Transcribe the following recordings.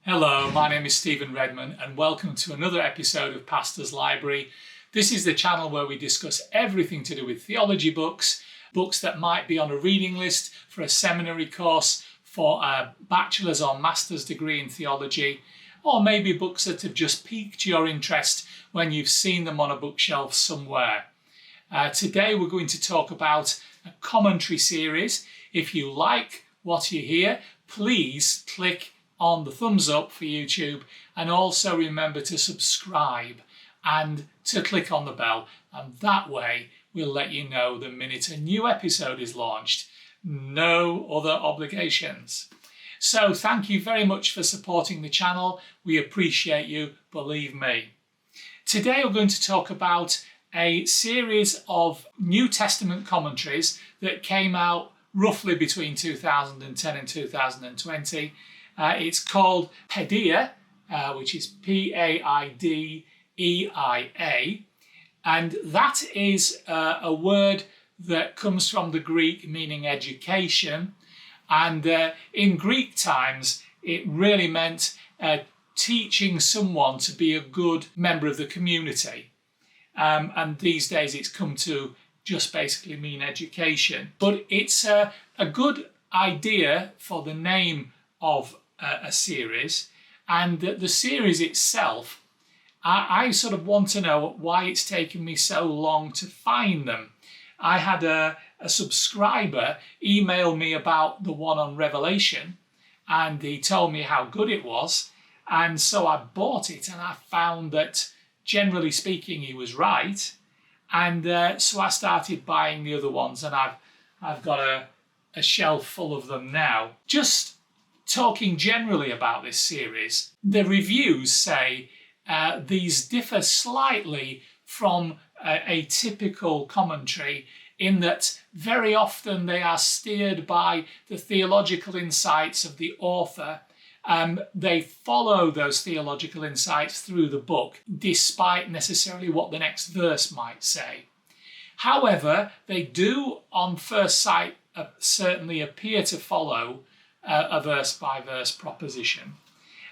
Hello, my name is Stephen Redman and welcome to another episode of Pastor's Library. This is the channel where we discuss everything to do with theology books, books that might be on a reading list for a seminary course, for a bachelor's or master's degree in theology, or maybe books that have just piqued your interest when you've seen them on a bookshelf somewhere. Today we're going to talk about a commentary series. If you like what you hear, please click on the thumbs up for YouTube, and also remember to subscribe and to click on the bell, and that way we'll let you know the minute a new episode is launched. No other obligations. So thank you very much for supporting the channel. We appreciate you, believe me. Today we're going to talk about a series of New Testament commentaries that came out roughly between 2010 and 2020. It's called Paideia, which is P-A-I-D-E-I-A, and that is a word that comes from the Greek meaning education, and in Greek times it really meant teaching someone to be a good member of the community, and these days it's come to just basically mean education. But it's a good idea for the name of a series, and the series itself, I sort of want to know why it's taken me so long to find them. I had a subscriber email me about the one on Revelation, and he told me how good it was, and so I bought it, and I found that generally speaking he was right, and so I started buying the other ones, and I've got a shelf full of them now. Just talking generally about this series, the reviews say these differ slightly from a typical commentary in that very often they are steered by the theological insights of the author. They follow those theological insights through the book, despite necessarily what the next verse might say. However, they do on first sight certainly appear to follow a verse-by-verse proposition.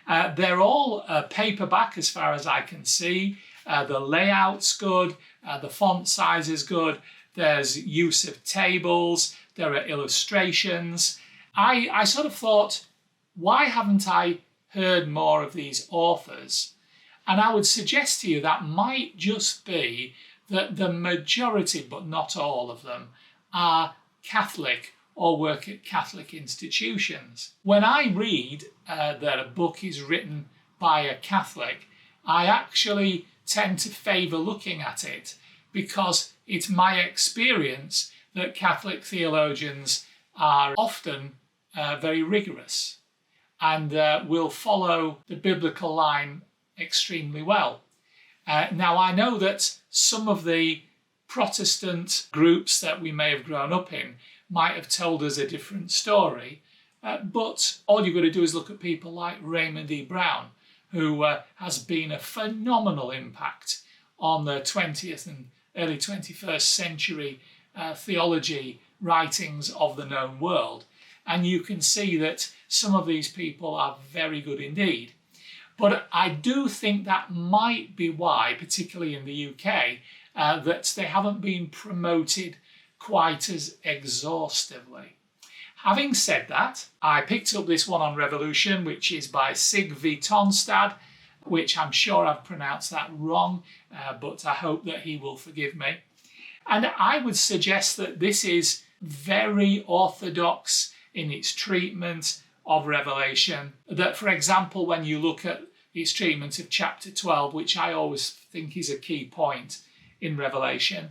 They're all paperback as far as I can see. The layout's good, the font size is good, there's use of tables, there are illustrations. I sort of thought, why haven't I heard more of these authors? And I would suggest to you that might just be that the majority, but not all of them, are Catholic or work at Catholic institutions. When I read that a book is written by a Catholic, I actually tend to favour looking at it because it's my experience that Catholic theologians are often very rigorous and will follow the biblical line extremely well. Now I know that some of the Protestant groups that we may have grown up in might have told us a different story, but all you've got to do is look at people like Raymond E. Brown, who has been a phenomenal impact on the 20th and early 21st century theology writings of the known world. And you can see that some of these people are very good indeed. But I do think that might be why, particularly in the UK, that they haven't been promoted quite as exhaustively. Having said that, I picked up this one on Revolution, which is by Sigve Tonstad, which I'm sure I've pronounced that wrong, but I hope that he will forgive me. And I would suggest that this is very orthodox in its treatment of Revelation. That, for example, when you look at its treatment of chapter 12, which I always think is a key point in Revelation,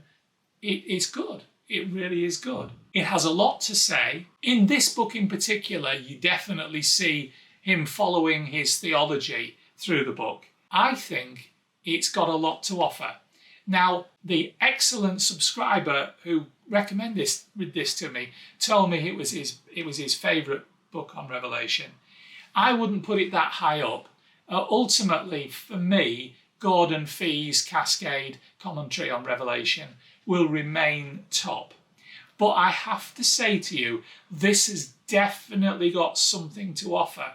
it's good. It really is good. It has a lot to say. In this book in particular, you definitely see him following his theology through the book. I think it's got a lot to offer. Now, the excellent subscriber who recommended this to me told me it was his favourite book on Revelation. I wouldn't put it that high up. Ultimately, for me, Gordon Fee's Cascade commentary on Revelation will remain top. But I have to say to you, this has definitely got something to offer.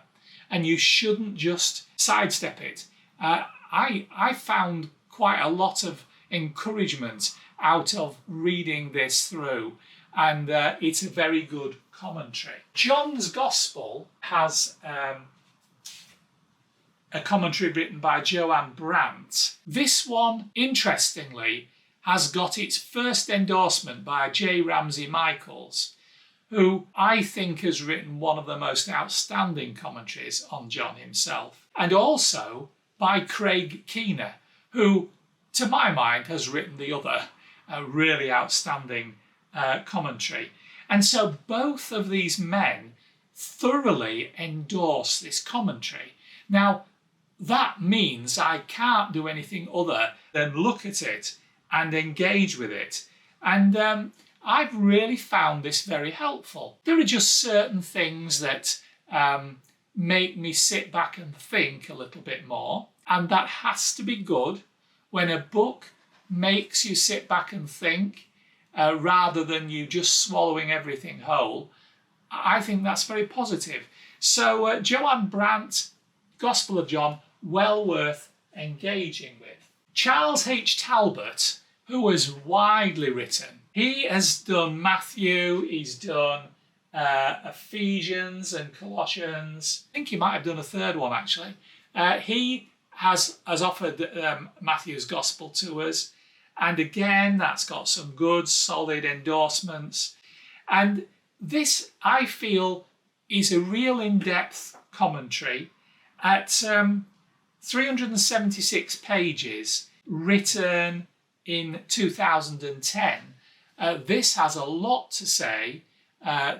and you shouldn't just sidestep it. I found quite a lot of encouragement out of reading this through, and it's a very good commentary. John's Gospel has a commentary written by Joanne Brandt. This one, interestingly, has got its first endorsement by J. Ramsey Michaels, who I think has written one of the most outstanding commentaries on John himself, and also by Craig Keener, who, to my mind, has written the other really outstanding commentary. And so both of these men thoroughly endorse this commentary. Now, that means I can't do anything other than look at it and engage with it. And I've really found this very helpful. There are just certain things that make me sit back and think a little bit more, and that has to be good. When a book makes you sit back and think rather than you just swallowing everything whole, I think that's very positive. So Joanne Brandt, Gospel of John, well worth engaging with. Charles H. Talbot, who has widely written, he has done Matthew, he's done Ephesians and Colossians. I think he might have done a third one actually. He has offered Matthew's Gospel to us, and again that's got some good solid endorsements. And this, I feel, is a real in-depth commentary at 376 pages, written in 2010. This has a lot to say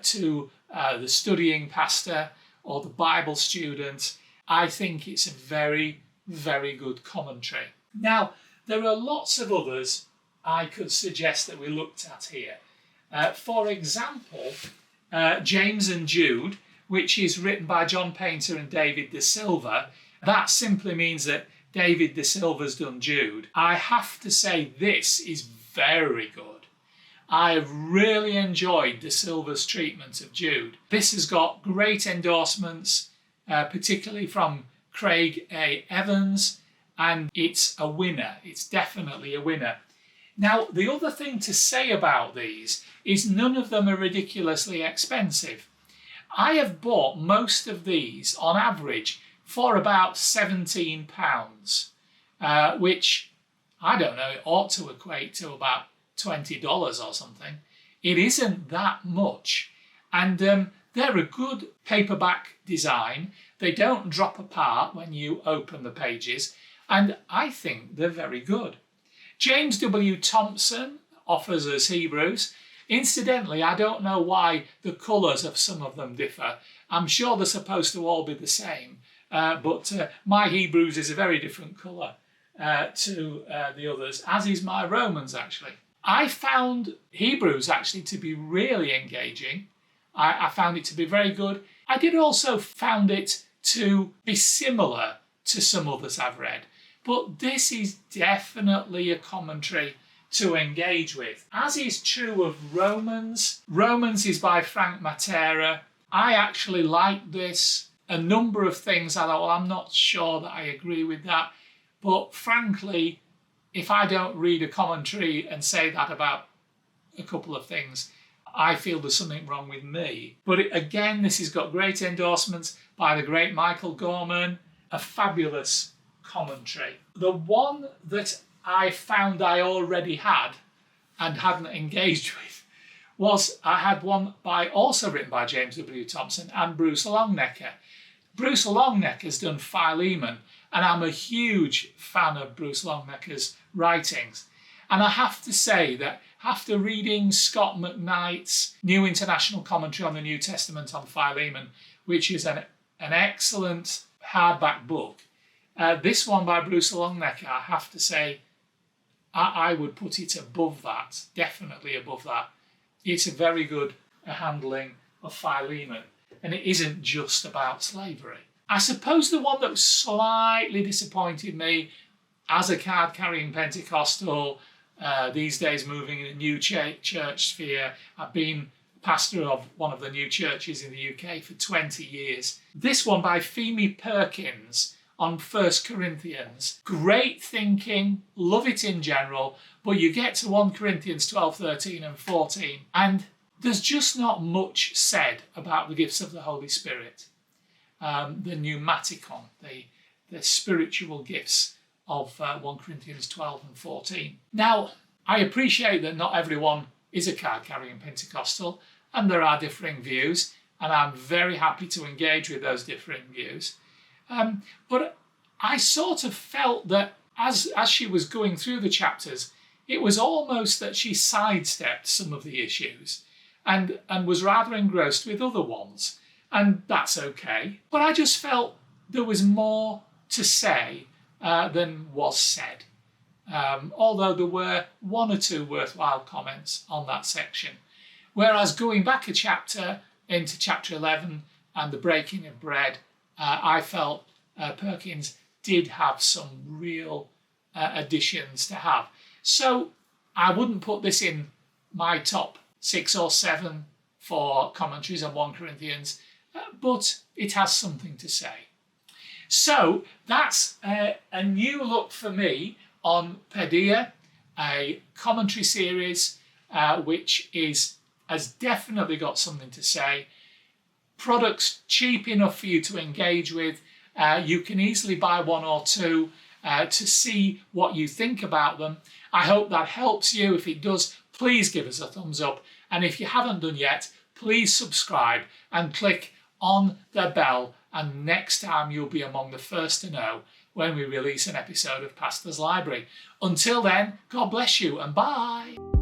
to the studying pastor or the Bible student. I think it's a very, very good commentary. Now, there are lots of others I could suggest that we looked at here. For example, James and Jude, which is written by John Painter and David De Silva. That simply means that David De Silva's done Jude. I have to say this is very good. I have really enjoyed De Silva's treatment of Jude. This has got great endorsements, particularly from Craig A. Evans, and it's a winner. It's definitely a winner. Now, the other thing to say about these is none of them are ridiculously expensive. I have bought most of these on average for about £17, which, I don't know, it ought to equate to about $20 or something. It isn't that much. And they're a good paperback design. They don't drop apart when you open the pages, and I think they're very good. James W. Thompson offers us Hebrews. Incidentally, I don't know why the colours of some of them differ. I'm sure they're supposed to all be the same, but my Hebrews is a very different colour to the others, as is my Romans actually. I found Hebrews actually to be really engaging. I found it to be very good. I did also found it to be similar to some others I've read, but this is definitely a commentary to engage with. As is true of Romans. Romans is by Frank Matera. I actually like this. A number of things I thought, well, I'm not sure that I agree with that, but frankly, if I don't read a commentary and say that about a couple of things, I feel there's something wrong with me. But again, this has got great endorsements by the great Michael Gorman, a fabulous commentary. The one that I found I already had and hadn't engaged with was, I had one also written by James W. Thompson and Bruce Longnecker. Bruce Longnecker's done Philemon, and I'm a huge fan of Bruce Longnecker's writings. And I have to say that after reading Scott McKnight's New International Commentary on the New Testament on Philemon, which is an excellent hardback book, this one by Bruce Longnecker, I have to say, I would put it above that, definitely above that. It's a very good handling of Philemon, and it isn't just about slavery. I suppose the one that slightly disappointed me as a card-carrying Pentecostal, these days moving in a new church sphere, I've been pastor of one of the new churches in the UK for 20 years. This one by Pheme Perkins on 1 Corinthians. Great thinking, love it in general, but you get to 1 Corinthians 12, 13 and 14 and there's just not much said about the gifts of the Holy Spirit. The pneumaticon, the spiritual gifts of 1 Corinthians 12 and 14. Now, I appreciate that not everyone is a card-carrying Pentecostal and there are differing views, and I'm very happy to engage with those differing views. But I sort of felt that as she was going through the chapters, it was almost that she sidestepped some of the issues and was rather engrossed with other ones. And that's okay. But I just felt there was more to say than was said. Although there were one or two worthwhile comments on that section. Whereas going back a chapter into chapter 11 and the breaking of bread, I felt Perkins did have some real additions to have. So I wouldn't put this in my top 6 or 7 for commentaries on 1 Corinthians, but it has something to say. So that's a new look for me on Paideia, a commentary series which has definitely got something to say. Products cheap enough for you to engage with. You can easily buy 1 or 2 to see what you think about them. I hope that helps you. If it does, please give us a thumbs up. And if you haven't done yet, please subscribe and click on the bell, and next time you'll be among the first to know when we release an episode of Pastor's Library. Until then, God bless you and bye.